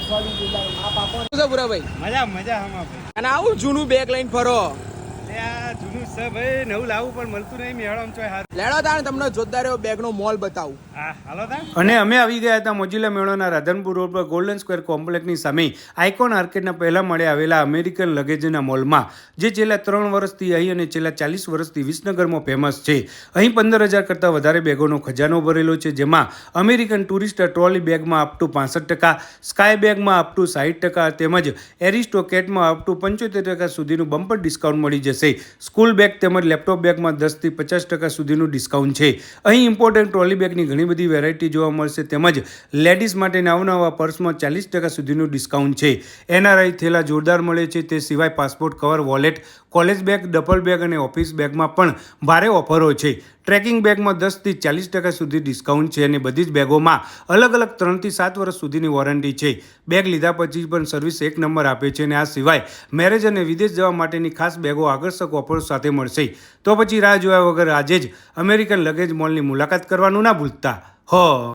ભાઈ મજા મજા હમા ભાઈ. અને આવું જૂનું બેગ લઈને ફરો લે આ જૂનું છે ભાઈ, નવું લાવવું પણ મળતું નહીં. મેળામ ચોય હાથ લેડો તાણ તમને જોરદાર એવો બેગ નો મોલ બતાવું. હા હાલો તા. અને અમે આવી ગયા હતા મોજીલા મેળોના રાધનપુર રોડ પર ગોલ્ડન સ્ક્વેર કોમ્પ્લેક્સની સામે આઇકોન આર્કેડના પહેલા માળે આવેલા અમેરિકન લગેજના મોલમાં, જે છેલ્લા 3 વર્ષથી અહીં અને છેલ્લા 40 વર્ષથી વિસનગરમાં ફેમસ છે. અહીં 15,000 કરતાં વધારે બેગોનો ખજાનો ભરેલો છે, જેમાં અમેરિકન ટુરિસ્ટ ટ્રોલી બેગમાં અપ ટુ 65%, સ્કાય બેગમાં અપ ટુ 60% તેમજ એરિસ્ટોકેટમાં અપ ટુ 75% સુધીનું બમ્પર ડિસ્કાઉન્ટ મળી જશે. સ્કૂલ બેગ તેમજ લેપટોપ બેગમાં 10 થી 50% સુધીનું ડિસ્કાઉન્ટ છે. અહીં ઇમ્પોર્ટન્ટ ટ્રોલી બેગની ઘણી બધી વેરાયટી જોવા મળશે, તેમજ લેડીઝ માટે નવા પર્સમાં 40% સુધીનું ડિસ્કાઉન્ટ છે. એનઆરઆઈ થેલા જોરદાર મળે છે. તે સિવાય passport cover, wallet, college bag, double bag અને ઓફિસ બેગમાં પણ ભારે ઓફરો છે. ટ્રેકિંગ બેગમાં 10 થી 40% સુધી ડિસ્કાઉન્ટ છે અને બધી જ બેગોમાં અલગ 3 થી 7 વર્ષ સુધીની વોરંટી છે. બેગ લીધા પછી પણ સર્વિસ 1 નંબર આપે છે અને આ સિવાય મેરેજ અને વિદેશ જવા માટેની ખાસ બેગો આકર્ષક ઓફરો સાથે મળશે. તો પછી રાહ જોયા વગર આજે જ અમેરિકન લગેજ મોલની મુલાકાત કરવાનું ના ભૂલતા.